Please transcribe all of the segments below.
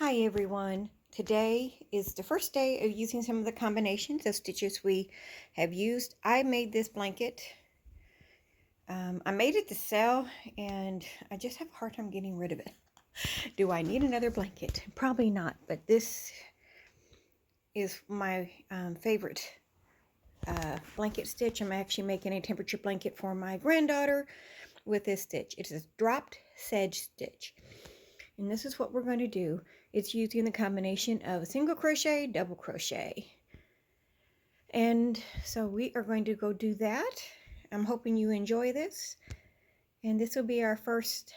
Hi everyone. Today is the first day of using some of the combinations of stitches we have used. I made this blanket. I made it to sell and I just have a hard time getting rid of it. Do I need another blanket? Probably not, but this is my favorite blanket stitch. I'm actually making a temperature blanket for my granddaughter with this stitch. It's a Drop Sedge stitch. And this is what we're going to do. It's using the combination of single crochet, double crochet. And so we are going to go do that. I'm hoping you enjoy this. And this will be our first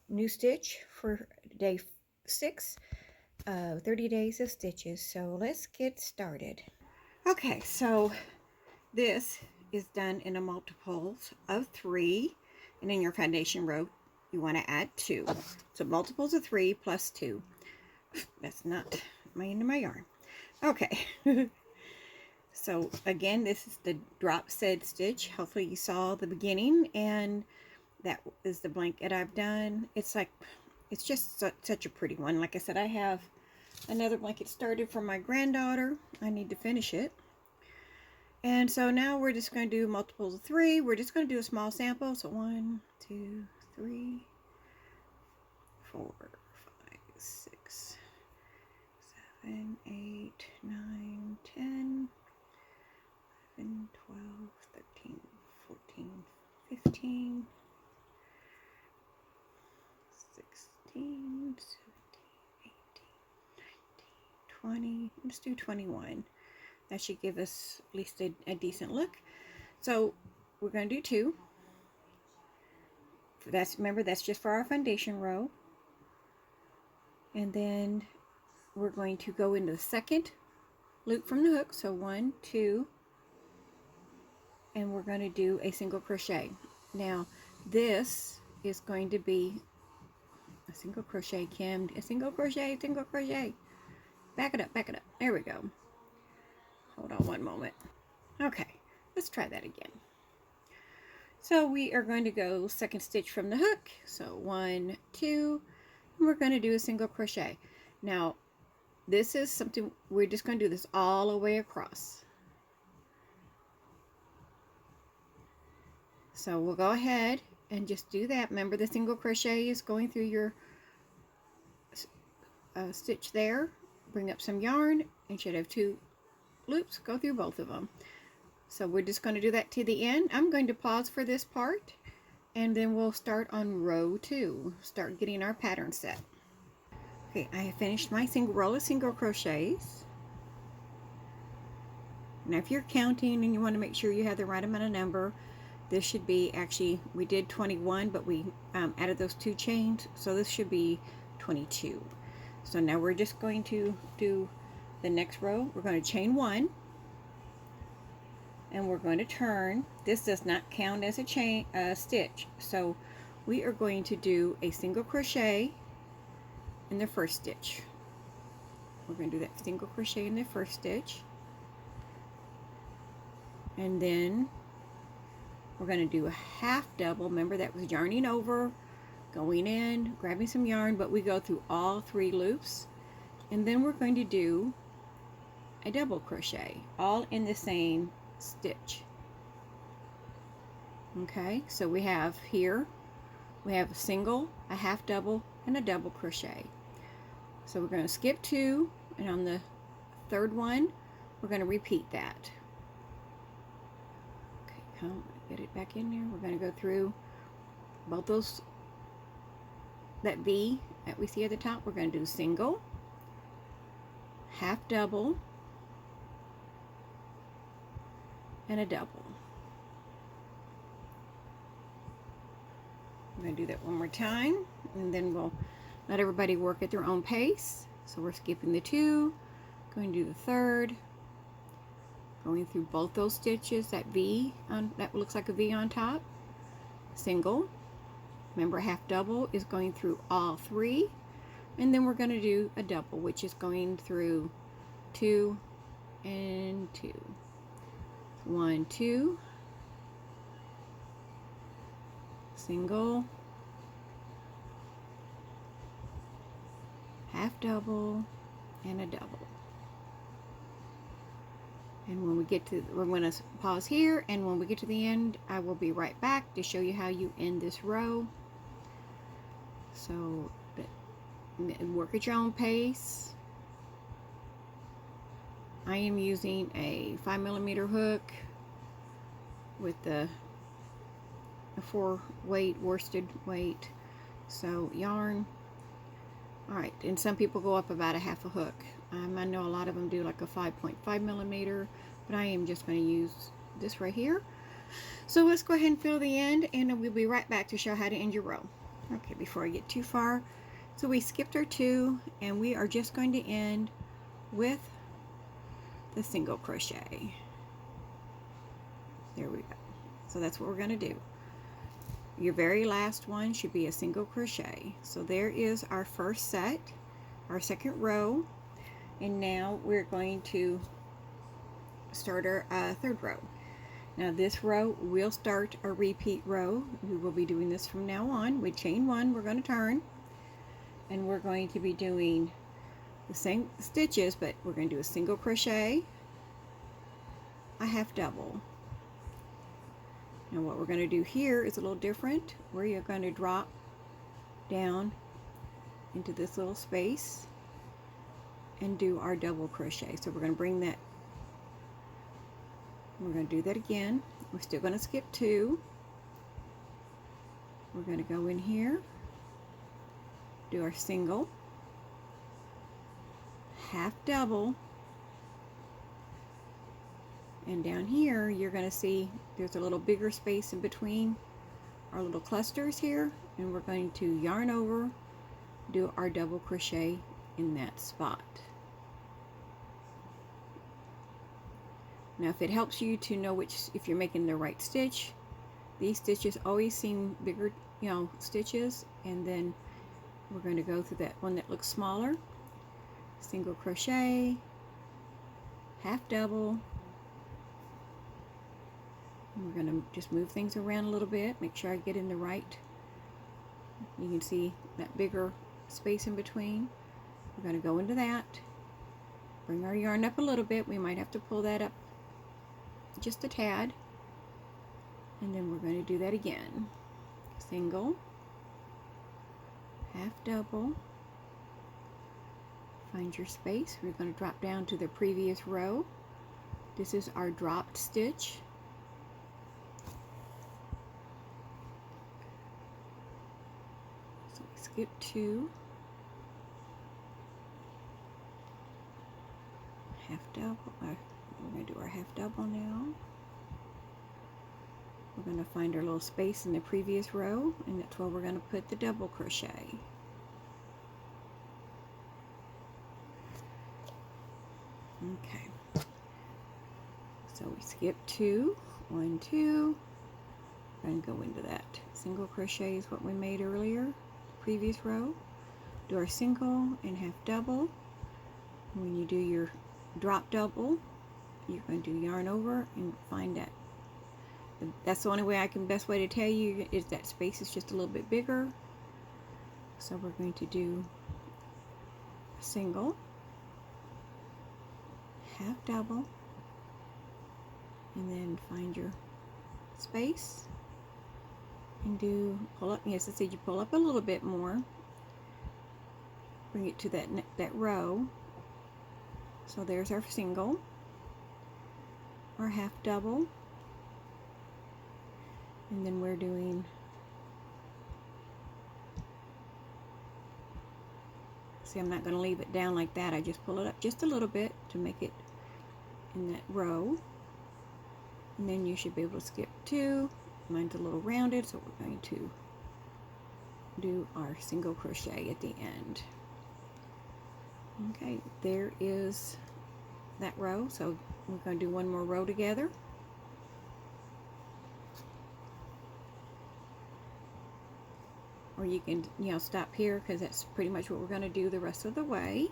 new stitch for day 6 of 30 days of stitches. So let's get started. Okay, so this is done in a multiples of 3. And in your foundation row, you want to add 2. So multiples of 3 plus 2. That's not my end of my yarn. Okay. So again, this is the Drop Sedge stitch. Hopefully you saw the beginning, and that is the blanket I've done. It's just such a pretty one. Like I said, I have another blanket started for my granddaughter. I need to finish it. And so now we're just going to do multiples of 3. We're just going to do a small sample. So 1, 2, 3, 4, 5, 6, 7, 8, 9, 10, 11, 12, 13, 14, 15, 16, 17, 18, 19, 20. Let's do 21. That should give us at least a decent look. So we're going to do 2. Remember, that's just for our foundation row. And then we're going to go into the second loop from the hook. So 1, 2, and we're going to do a single crochet. Now this is going to be a single crochet, Kim. A single crochet, single crochet. Back it up, back it up. There we go. Hold on one moment. Okay, let's try that again. So we are going to go second stitch from the hook. So 1, 2, and we're going to do a single crochet. Now this is something we're just going to do this all the way across. So we'll go ahead and just do that. Remember, the single crochet is going through your stitch there. Bring up some yarn, and you should have 2 loops. Go through both of them. So we're just going to do that to the end. I'm going to pause for this part, and then we'll start on row 2. Start getting our pattern set. Okay, I have finished my row of single crochets. Now if you're counting and you want to make sure you have the right amount of number, this should be, actually we did 21, but we added those 2 chains, so this should be 22. So now we're just going to do the next row. We're going to chain 1, and we're going to turn. This does not count as a chain stitch, so we are going to do a single crochet in the first stitch. We're going to do that single crochet in the first stitch, and then we're going to do a half double. Remember, that was yarning over, going in, grabbing some yarn, but we go through all 3 loops, and then we're going to do a double crochet all in the same stitch. Okay, so we have here, we have a single, a half double, and a double crochet. So we're going to skip 2, and on the 3rd one we're going to repeat that. Okay, come get it back in there. We're going to go through both those, that V that we see at the top. We're going to do single, half double, and a double. I'm going to do that one more time, and then we'll let everybody work at their own pace. So we're skipping the 2, going to do the 3rd, going through both those stitches, that V on, that looks like a V on top, single. Remember, half double is going through all 3, and then we're going to do a double, which is going through 2 and 2. 1, 2, single, half double, and a double. And when we get to, we're going to pause here, and when we get to the end, I will be right back to show you how you end this row. So work at your own pace. I am using a 5mm hook with a 4-weight worsted weight. So yarn. Alright, and some people go up about a half a hook. I know a lot of them do like a 5.5mm, but I am just going to use this right here. So let's go ahead and fill the end, and we'll be right back to show how to end your row. Okay, before I get too far, so we skipped our 2, and we are just going to end with the single crochet. There we go. So that's what we're going to do. Your very last one should be a single crochet. So there is our first set, our second row, and now we're going to start our third row. Now this row will start a repeat row. We will be doing this from now on. With chain 1, we're going to turn, and we're going to be doing the same stitches, but we're going to do a single crochet, a half double. Now what we're going to do here is a little different, where you're going to drop down into this little space and do our double crochet. So we're going to bring that, we're going to do that again. We're still going to skip 2. We're going to go in here, do our single, half double, and down here you're going to see there's a little bigger space in between our little clusters here, and we're going to yarn over, do our double crochet in that spot. Now if it helps you to know if you're making the right stitch, these stitches always seem bigger, stitches, and then we're going to go through that one that looks smaller, single crochet, half double. And we're going to just move things around a little bit, make sure I get in the right, you can see that bigger space in between. We're going to go into that, bring our yarn up a little bit, we might have to pull that up just a tad, and then we're going to do that again. Single, half double, find your space, we're going to drop down to the previous row. This is our dropped stitch. So we skip 2, half double, we're going to do our half double now. We're going to find our little space in the previous row, and that's where we're going to put the double crochet. Okay, so we skip 2, 1, 2, and go into that single crochet is what we made earlier, previous row. Do our single and half double. When you do your drop double, you're going to do yarn over and find that. That's the only way best way to tell you is that space is just a little bit bigger. So we're going to do a single, half double, and then find your space and pull up. Yes, I said you pull up a little bit more, bring it to that row. So there's our single, our half double, and then we're doing, see, I'm not going to leave it down like that, I just pull it up just a little bit to make it in that row, and then you should be able to skip 2. Mine's a little rounded, so we're going to do our single crochet at the end. Okay, there is that row. So we're going to do one more row together. Or you can, stop here, because that's pretty much what we're going to do the rest of the way.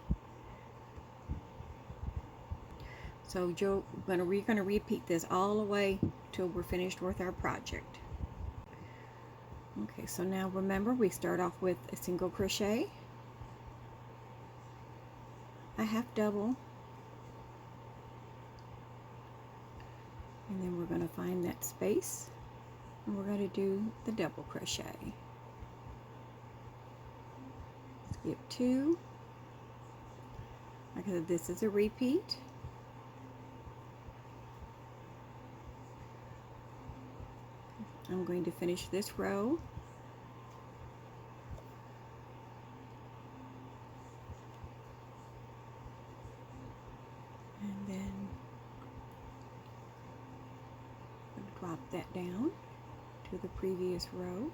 So we're going to repeat this all the way till we're finished with our project. Okay, so now remember, we start off with a single crochet, a half double, and then we're going to find that space, and we're going to do the double crochet. Skip 2. Like I said, this is a repeat. I'm going to finish this row. And then I'm going to drop that down to the previous row.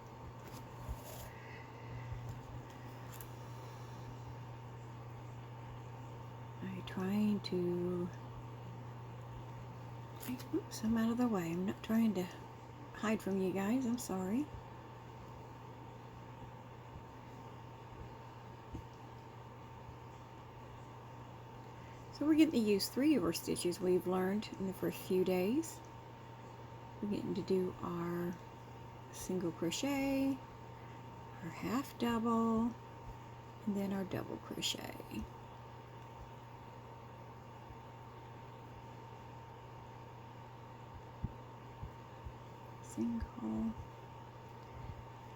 I'm trying to, oops, I'm out of the way. I'm not trying to hide from you guys, I'm sorry. So we're getting to use 3 of our stitches we've learned in the first few days. We're getting to do our single crochet, our half double, and then our double crochet. Single,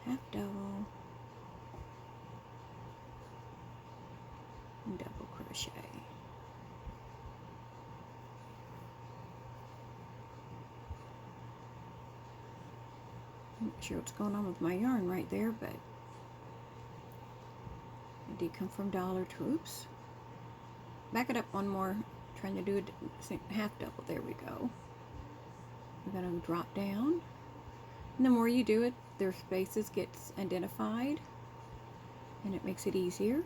half double, and double crochet. I'm not sure what's going on with my yarn right there, but it did come from Dollar Tree. Oops. Back it up one more, trying to do a half double. There we go. We're going to drop down. And the more you do it, their spaces gets identified, and it makes it easier.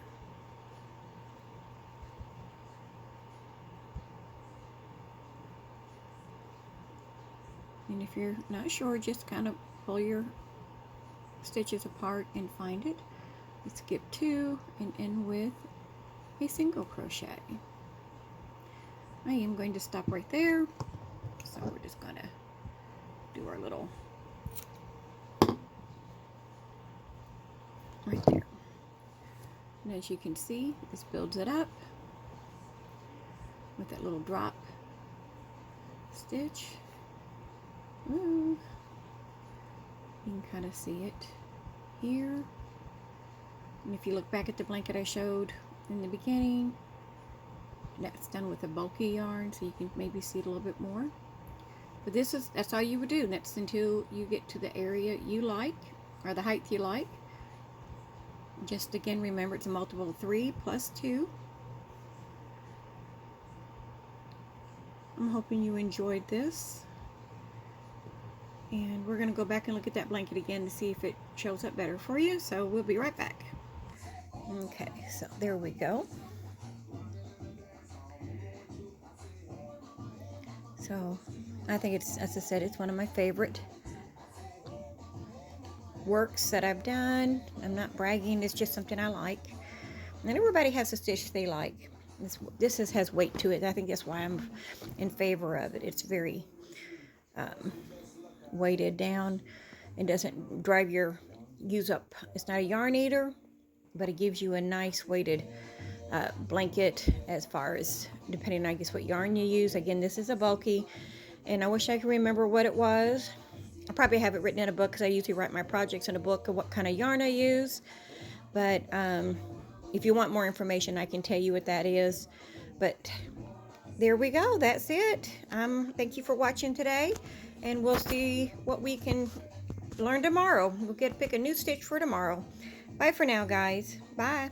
And if you're not sure, just kind of pull your stitches apart and find it. You skip 2 and end with a single crochet. I am going to stop right there. So we're just going to do our little right there. And as you can see, this builds it up with that little drop stitch. Ooh. You can kind of see it here. And if you look back at the blanket I showed in the beginning, that's done with a bulky yarn, so you can maybe see it a little bit more. But that's all you would do. That's until you get to the area you like, or the height you like. Just again, remember it's a multiple of 3 plus 2. I'm hoping you enjoyed this. And we're going to go back and look at that blanket again to see if it shows up better for you. So we'll be right back. Okay, so there we go. So I think it's, as I said, it's one of my favorite works that I've done. I'm not bragging, it's just something I like. And everybody has a stitch they like. This has weight to it. I think that's why I'm in favor of it. It's very weighted down and doesn't drive your use up. It's not a yarn eater, but it gives you a nice weighted blanket as far as depending on, I guess, what yarn you use. Again, this is a bulky, and I wish I could remember what it was. I probably have it written in a book because I usually write my projects in a book of what kind of yarn I use. But if you want more information, I can tell you what that is. But there we go. That's it. Thank you for watching today, and we'll see what we can learn tomorrow. We'll pick a new stitch for tomorrow. Bye for now, guys. Bye.